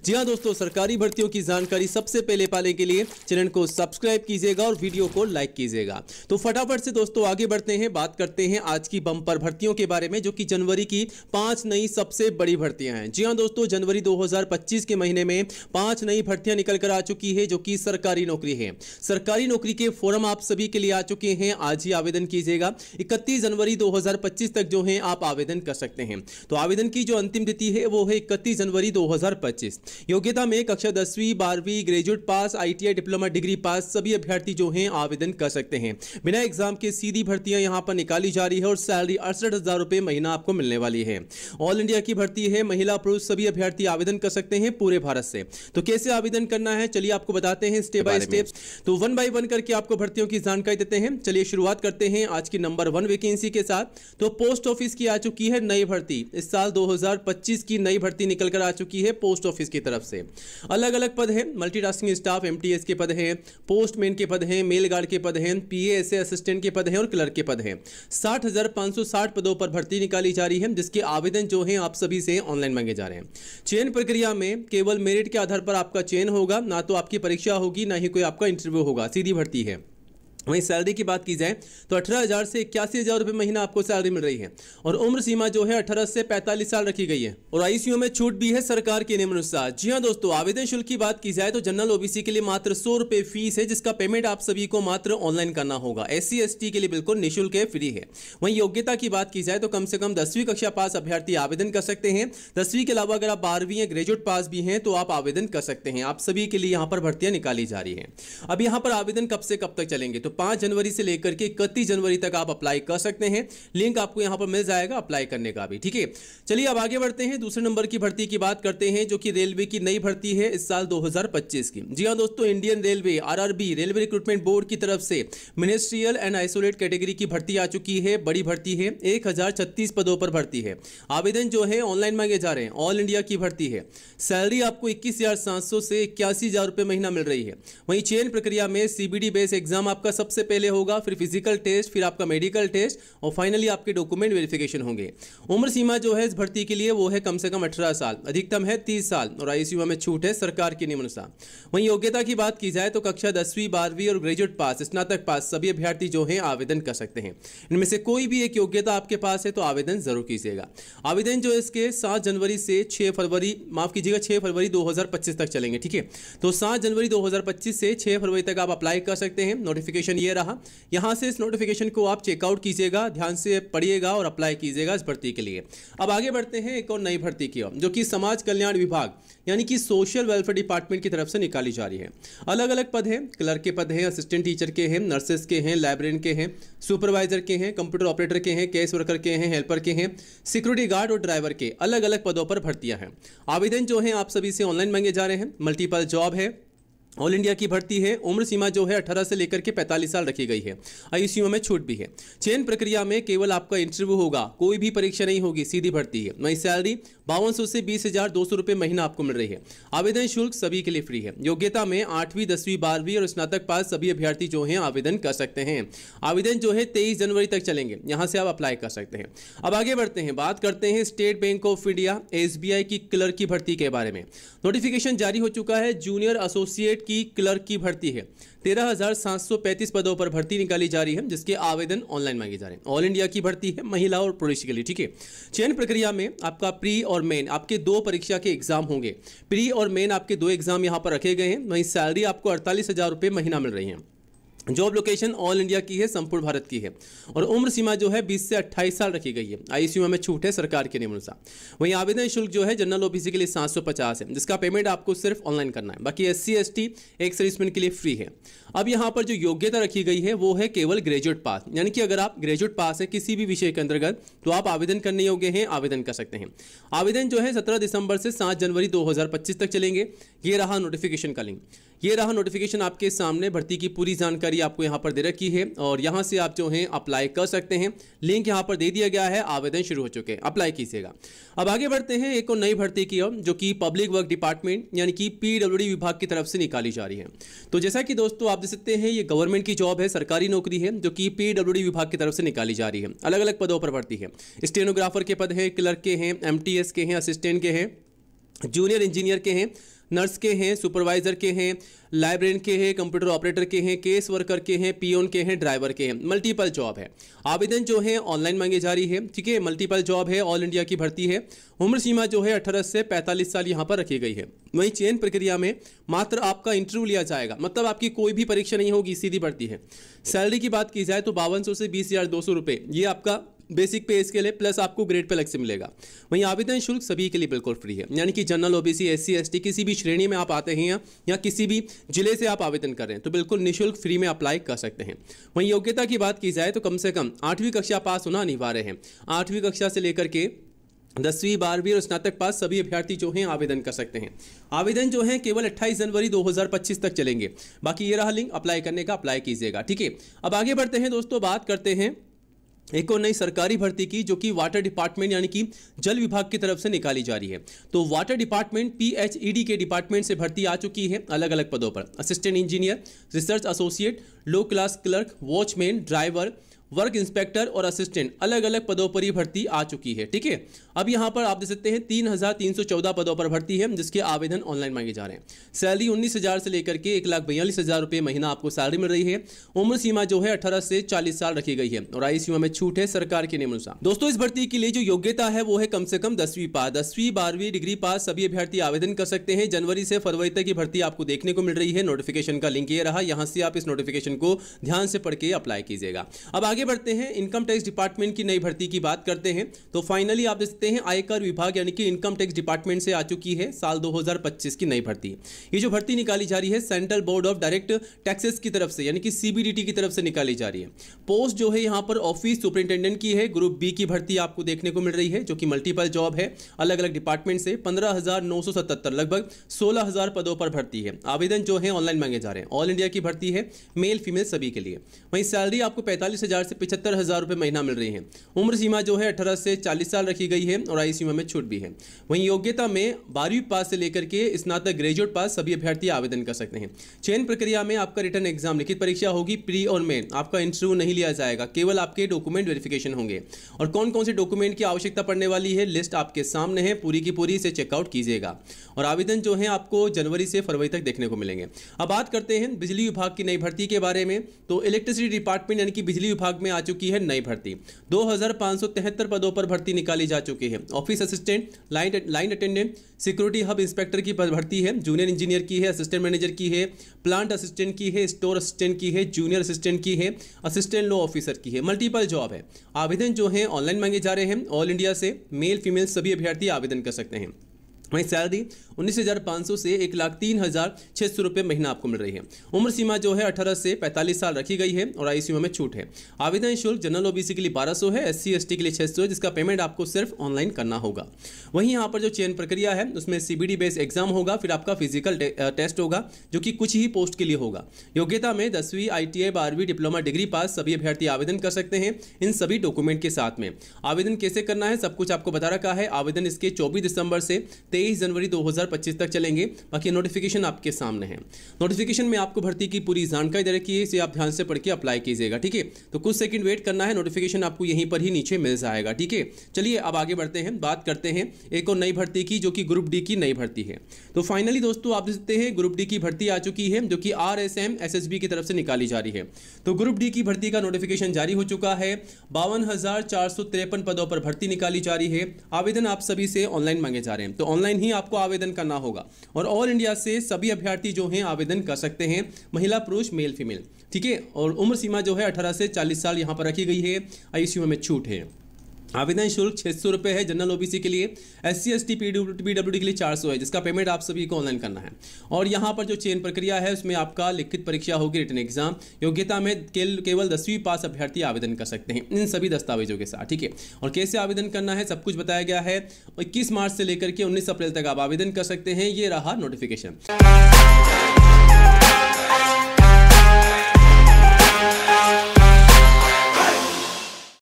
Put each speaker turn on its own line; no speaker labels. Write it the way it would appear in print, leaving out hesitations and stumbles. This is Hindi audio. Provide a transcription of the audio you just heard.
जी हाँ दोस्तों, सरकारी भर्तियों की जानकारी सबसे पहले पाने के लिए चैनल को सब्सक्राइब कीजिएगा और वीडियो को लाइक कीजिएगा। तो फटाफट से दोस्तों आगे बढ़ते हैं, बात करते हैं आज की बम्पर भर्तियों के बारे में, जो कि जनवरी की 5 नई सबसे बड़ी भर्तियां हैं। जी हाँ दोस्तों, जनवरी 2025 के महीने में 5 नई भर्तियां निकल कर आ चुकी है, जो कि सरकारी नौकरी है। सरकारी नौकरी के फॉर्म आप सभी के लिए आ चुके हैं, आज ही आवेदन कीजिएगा। 31 जनवरी 2025 तक जो है आप आवेदन कर सकते हैं। तो आवेदन की जो अंतिम तिथि है वो है 31 जनवरी 2025। योग्यता में कक्षा 10वीं 12वीं, graduate pass, ITI diploma degree pass सभी अभ्यर्थी जो हैं आवेदन कर सकते हैं। बिना एग्जाम के सीधी भर्तियां यहां पर निकाली जा रही है और सैलरी 68,000 रुपए महीना आपको मिलने वाली है। ऑल इंडिया की भर्ती है, महिला पुरुष सभी अभ्यर्थी आवेदन कर सकते हैं पूरे भारत से। तो कैसे आवेदन करना है चलिए आपको बताते हैं स्टेप बाय स्टेप। तो 1 बाय 1 करके आपको भर्तियों की जानकारी देते हैं। चलिए शुरुआत करते हैं आज की नंबर 1 वैकेंसी के साथ। तो पोस्ट ऑफिस की आ चुकी है नई भर्ती। इस साल 2025 की नई भर्ती निकल कर आ चुकी है पोस्ट ऑफिस की तरफ से। अलग अलग पद है, मल्टीटास्किंग स्टाफ MTS के पद हैं, पोस्टमैन के पद हैं, मेल गार्ड के पद हैं, PA असिस्टेंट के पद हैं और क्लर्क के पद हैं। 60,560 पदों पर भर्ती निकाली जा रही है, जिसके आवेदन जो है आप सभी से ऑनलाइन मांगे जा रहे हैं। चयन प्रक्रिया में केवल मेरिट के आधार पर आपका चयन होगा, ना तो आपकी परीक्षा होगी ना ही कोई आपका इंटरव्यू होगा, सीधी भर्ती है। वहीं सैलरी की बात की जाए तो 18,000 से 81,000 रुपए महीना आपको सैलरी मिल रही है और उम्र सीमा जो है 18 से 45 साल रखी गई है और ICU में छूट भी है सरकार के नियमानुसार। जी हां दोस्तों, आवेदन शुल्क की बात की जाए तो जनरल OBC के लिए मात्र 100 रुपए फीस है, जिसका पेमेंट आप सभी को मात्र ऑनलाइन करना होगा। SC ST के लिए बिल्कुल निःशुल्क है, फ्री है। वहीं योग्यता की बात की जाए तो कम से कम 10वीं कक्षा पास अभ्यर्थी आवेदन कर सकते हैं। 10वीं के अलावा अगर आप 12वीं या ग्रेजुएट पास भी हैं तो आप आवेदन कर सकते हैं। आप सभी के लिए यहां पर भर्तियां निकाली जा रही है। अब यहां पर आवेदन कब से कब तक चलेंगे तो 5 जनवरी से करके 31 जनवरी तक आप अप्लाई कर सकते हैं। लिंक आपको यहां पर मिल जाएगा अप्लाई करने का भी, ठीक है। चलिए अब आगे बढ़ते हैं, दूसरे नंबर की भर्ती की बात करते हैं, जो कि रेलवे की नई भर्ती है इस साल 2025 की। जी हां दोस्तों, Indian railway RRB railway recruitment board की तरफ से मिनिस्ट्रियल एंड आइसोलेट कैटेगरी की भर्ती आ चुकी है। बड़ी भर्ती है, 1036 पदों पर भर्ती है। आवेदन जो है ऑनलाइन मांगे जा रहे हैं। ऑल इंडिया की भर्ती है। सैलरी आपको 21,700 से 81,000 रुपए महीना मिल रही है। वहीं चयन प्रक्रिया में CBD बेस एग्जाम आपका सबसे पहले होगा, फिर फिजिकल टेस्ट, फिर आपका मेडिकल टेस्ट और फाइनली आपके डॉक्यूमेंट वेरिफिकेशन होंगे। उम्र सीमा जो है इस भर्ती के लिए वो है कम से कम 18 साल, अधिकतम है 30 साल और ICU में छूट है सरकार के नियमानुसार। वहीं योग्यता की बात की जाए तो कक्षा 10वीं 12वीं और ग्रेजुएट पास, स्नातक पास सभी अभ्यर्थी जो हैं आवेदन कर सकते हैं। इनमें से कोई भी एक योग्यता आपके पास है तो आवेदन जरूर कीजिएगा। आवेदन जो इसके 7 जनवरी से 6 फरवरी 6 फरवरी 2025 तक चलेंगे, ठीक है। तो 7 जनवरी 2025 से 6 फरवरी तक आप अप्लाई कर सकते हैं। नोटिफिकेशन ये रहा, यहां से इस नोटिफिकेशन को आप चेकआउट कीजिएगा, ध्यान से पढ़िएगा और अप्लाई कीजिएगा इस भर्ती के लिए। अब आगे बढ़ते हैं एक और नई भर्ती की ओर, जो कि समाज कल्याण विभाग यानी कि सोशल वेलफेयर डिपार्टमेंट की तरफ से निकाली जा रही है। अलग अलग पद हैं, क्लर्क के पद हैं, असिस्टेंट टीचर के हैं, नर्सेस के हैं, लाइब्रेरियन के हैं, सुपरवाइजर के हैं, कंप्यूटर ऑपरेटर के हैं, केस वर्कर के हैं, हेल्पर के हैं, सिक्योरिटी गार्ड और ड्राइवर के अलग अलग पदों पर भर्तियां हैं। आवेदन जो है आप सभी से ऑनलाइन मांगे जा रहे हैं। मल्टीपल जॉब है, ऑल इंडिया की भर्ती है। उम्र सीमा जो है 18 से लेकर के 45 साल रखी गई है। ICU में छूट भी है। चयन प्रक्रिया में केवल आपका इंटरव्यू होगा, कोई भी परीक्षा नहीं होगी, सीधी भर्ती है। वही सैलरी 5200 से 20,200 रुपए महीना आपको मिल रही है। आवेदन शुल्क सभी के लिए फ्री है। योग्यता में 8वीं 10वीं 12वीं और स्नातक पास सभी अभ्यर्थी जो हैं आवेदन कर सकते हैं। आवेदन जो है 23 जनवरी तक चलेंगे, यहां से आप अप्लाई कर सकते हैं। अब आगे बढ़ते हैं, बात करते हैं state bank of India SBI की क्लर्क की भर्ती के बारे में। नोटिफिकेशन जारी हो चुका है। जूनियर एसोसिएट की क्लर्क की भर्ती है। 13,735 पदों पर भर्ती निकाली जा रही है, जिसके आवेदन ऑनलाइन मांगे जा रहे हैं। ऑल इंडिया की भर्ती है, महिला और पुरुष के लिए, ठीक है। चयन प्रक्रिया में आपका प्री और मेन आपके 2 परीक्षा के एग्जाम होंगे। प्री और मेन आपके 2 एग्जाम यहां पर रखे गए हैं। वहीं सैलरी आपको 48,000 रुपए महीना मिल रही है। जॉब लोकेशन ऑल इंडिया की है, संपूर्ण भारत की है और उम्र सीमा जो है 20 से 28 साल रखी गई है। ICU में छूट है सरकार के नियमानुसार। वहीं आवेदन शुल्क जो है जनरल OBC के लिए 750 है, जिसका पेमेंट आपको सिर्फ ऑनलाइन करना है। बाकी SC ST एक सर्विसमैन के लिए फ्री है। अब यहाँ पर जो योग्यता रखी गई है वो है केवल ग्रेजुएट पास, यानी कि अगर आप ग्रेजुएट पास है किसी भी विषय के अंतर्गत तो आप आवेदन करने योग्य हैं, आवेदन कर सकते हैं। आवेदन जो है 17 दिसंबर से 7 जनवरी 2025 तक चलेंगे। ये रहा नोटिफिकेशन का लिंक, ये रहा नोटिफिकेशन आपके सामने। भर्ती की पूरी जानकारी आपको यहाँ पर दे रखी है और यहाँ से आप जो हैं अप्लाई कर सकते हैं। लिंक यहाँ पर दे दिया गया है, आवेदन शुरू हो चुके हैं, अप्लाई कीजिएगा। अब आगे बढ़ते हैं एक और नई भर्ती की ओर, जो कि पब्लिक वर्क डिपार्टमेंट यानी कि PWD विभाग की तरफ से निकाली जा रही है। तो जैसा कि दोस्तों आप देख सकते हैं ये गवर्नमेंट की जॉब है, सरकारी नौकरी है, जो कि PWD विभाग की तरफ से निकाली जा रही है। अलग अलग पदों पर भर्ती है। स्टेनोग्राफर के पद है, क्लर्क के हैं, MTS के हैं, असिस्टेंट के हैं, जूनियर इंजीनियर के हैं, नर्स के हैं, सुपरवाइजर के हैं, लाइब्रेरियन के हैं, कंप्यूटर ऑपरेटर के हैं, केस वर्कर के हैं, पियोन के हैं, ड्राइवर के हैं। मल्टीपल जॉब है। आवेदन जो है ऑनलाइन मांगी जा रही है, ठीक है। मल्टीपल जॉब है, ऑल इंडिया की भर्ती है। उम्र सीमा जो है 18 से 45 साल यहाँ पर रखी गई है। वहीं चयन प्रक्रिया में मात्र आपका इंटरव्यू लिया जाएगा, मतलब आपकी कोई भी परीक्षा नहीं होगी, सीधी भर्ती है। सैलरी की बात की जाए तो 5200 से 20,200 रुपये ये आपका बेसिक पे इसके लिए प्लस आपको ग्रेड पे अलग से मिलेगा। वहीं आवेदन शुल्क सभी के लिए बिल्कुल फ्री है, यानी कि जनरल, ओबीसी, एससी, एसटी किसी भी श्रेणी में आप आते हैं या किसी भी जिले से आप आवेदन कर रहे हैं तो बिल्कुल निःशुल्क फ्री में अप्लाई कर सकते हैं। वहीं योग्यता की बात की जाए तो कम से कम 8वीं कक्षा पास होना अनिवार्य है। 8वीं कक्षा से लेकर के 10वीं, 12वीं और स्नातक पास सभी अभ्यर्थी जो हैं आवेदन कर सकते हैं। आवेदन जो है केवल 28 जनवरी 2025 तक चलेंगे। बाकी ये रहा लिंक अप्लाई करने का, अप्लाई कीजिएगा, ठीक है। अब आगे बढ़ते हैं दोस्तों, बात करते हैं एक और नई सरकारी भर्ती की जो कि वाटर डिपार्टमेंट यानी कि जल विभाग की तरफ से निकाली जा रही है। तो वाटर डिपार्टमेंट PHED के डिपार्टमेंट से भर्ती आ चुकी है अलग अलग पदों पर। Assistant engineer, research associate, low class clerk, watchman, driver, work inspector और असिस्टेंट अलग अलग पदों पर ही भर्ती आ चुकी है, ठीक है। अब यहाँ पर आप देख सकते हैं 3,314 पदों पर भर्ती है जिसके आवेदन ऑनलाइन मांगे जा रहे हैं। सैलरी 19,000 से लेकर के 1,42,000 रुपये महीना आपको सैलरी मिल रही है। उम्र सीमा जो है 18 से 40 साल रखी गई है और आयु सीमा में छूट है सरकार के नियमानुसार। दोस्तों इस भर्ती के लिए जो योग्यता है वो है कम से कम 10वीं पास, 10वीं 12वीं डिग्री पास सभी अभ्यर्थी आवेदन कर सकते हैं। जनवरी से फरवरी तक की भर्ती आपको देखने को मिल रही है। नोटिफिकेशन का लिंक ये रहा, यहाँ से आप इस नोटिफिकेशन को ध्यान से पढ़ के अप्लाई कीजिएगा। अब आगे बढ़ते हैं, इनकम टैक्स डिपार्टमेंट की नई भर्ती की बात करते हैं। तो फाइनली आप देख सकते हैं आयकर विभाग यानी कि इनकम टैक्स डिपार्टमेंट से आ चुकी है साल 2025 की नई भर्ती। ये जो भर्ती निकाली जा रही है central board of direct taxes की तरफ से यानी कि CBDT की तरफ से निकाली जा रही है। पोस्ट जो है यहाँ पर ऑफिस सुपरिंटेंडेंट की है। ग्रुप बी की भर्ती आपको देखने को मिल रही है जो कि मल्टीपल जॉब है, अलग अलग डिपार्टमेंट से 15,977 लगभग 16,000 पदों पर भर्ती है। आवेदन जो है ऑनलाइन मांगे जा रहे हैं। ऑल इंडिया की भर्ती है, मेल फीमेल सभी के लिए। वहीं सैलरी आपको 45,000 से 75,000 रुपये महीना मिल रही है। उम्र सीमा जो है 18 से 40 साल रखी गई है और आयु सीमा में छूट भी है। वहीं योग्यता में 12वीं पास से लेकर के स्नातक ग्रेजुएट पास सभी अभ्यर्थी आवेदन कर सकते हैं। चयन प्रक्रिया में आपका रिटर्न एग्जाम, लिखित परीक्षा होगी, प्री और मेन। आपका इंटरव्यू नहीं लिया जाएगा, केवल आपके डॉक्यूमेंट वेरिफिकेशन होंगे। और कौन कौन से डॉक्यूमेंट की आवश्यकता पड़ने वाली है लिस्ट आपके सामने है, पूरी की पूरी से चेकआउट कीजिएगा। और आवेदन जो है आपको जनवरी से फरवरी तक देखने को मिलेंगे। अब बात करते हैं बिजली विभाग की नई भर्ती के बारे में। तो इलेक्ट्रिसिटी डिपार्टमेंट यानी कि बिजली विभाग में आ चुकी है नई भर्ती। 2,573 पदों पर भर्ती निकाली जा चुकी है। Office assistant, line attendant, security hub inspector की भर्ती है। जूनियर इंजीनियर की है, असिस्टेंट मैनेजर की है, प्लांट असिस्टेंट की है, स्टोर असिस्टेंट की है, जूनियर असिस्टेंट की है, असिस्टेंट लॉ ऑफिसर की है। मल्टीपल जॉब है। आवेदन जो है ऑनलाइन मांगे जा रहे हैं। ऑल इंडिया से मेल फीमेल सभी अभ्यर्थी आवेदन कर सकते हैं। वहीं सैलरी 19,500 से 1,03,600 रुपये महीना आपको मिल रही है। उम्र सीमा जो है 18 से 45 साल रखी गई है और आयु सीमा में छूट है। आवेदन शुल्क जनरल ओबीसी के लिए 1200 है, SC ST के लिए 600 है, जिसका पेमेंट आपको सिर्फ ऑनलाइन करना होगा। वहीं यहाँ पर जो चयन प्रक्रिया है उसमें CBD बेस्ड एग्जाम होगा, फिर आपका फिजिकल टेस्ट होगा जो कि कुछ ही पोस्ट के लिए होगा। योग्यता में 10वीं, ITI, 12वीं डिप्लोमा डिग्री पास सभी अभ्यर्थी आवेदन कर सकते हैं इन सभी डॉक्यूमेंट के साथ में। आवेदन कैसे करना है सब कुछ आपको बता रखा है। आवेदन इसके 24 दिसंबर से 23 जनवरी 2025 तक चलेंगे। बाकी नोटिफिकेशन आपके सामने है। नोटिफिकेशन में आपको भर्ती की पूरी जानकारी दे रखी है, इसे आप ध्यान से पढ़ के अप्लाई कीजिएगा, ठीक है। तो कुछ सेकंड वेट करना है, नोटिफिकेशन आपको यहीं पर ही नीचे मिल जाएगा, ठीक है। चलिए अब आगे बढ़ते हैं, बात करते हैं एक और नई भर्ती की जो कि ग्रुप डी की नई भर्ती है। तो फाइनली दोस्तों आप देख सकते हैं ग्रुप डी की भर्ती आ चुकी है जो कि RSM SSB की तरफ से निकाली जा रही है। तो ग्रुप डी की भर्ती का नोटिफिकेशन जारी हो चुका है। 52,453 पदों पर भर्ती निकाली जा रही है। आवेदन आप सभी से ऑनलाइन मांगे जा रहे हैं, तो ऑनलाइन ही आपको आवेदन करना होगा। और ऑल इंडिया से सभी अभ्यर्थी जो हैं आवेदन कर सकते हैं, महिला पुरुष मेल फीमेल, ठीक है। और उम्र सीमा जो है 18 से 40 साल यहां पर रखी गई है। आयु सीमा में छूट है। आवेदन शुल्क 600 रुपये है जनरल ओबीसी के लिए, SC ST PWD के लिए 400 है, जिसका पेमेंट आप सभी को ऑनलाइन करना है। और यहाँ पर जो चयन प्रक्रिया है उसमें आपका लिखित परीक्षा होगी, रिटन एग्जाम। योग्यता में केवल 10वीं पास अभ्यर्थी आवेदन कर सकते हैं इन सभी दस्तावेजों के साथ, ठीक है। और कैसे आवेदन करना है सब कुछ बताया गया है। 21 मार्च से लेकर के 19 अप्रैल तक आप आवेदन कर सकते हैं। ये रहा नोटिफिकेशन।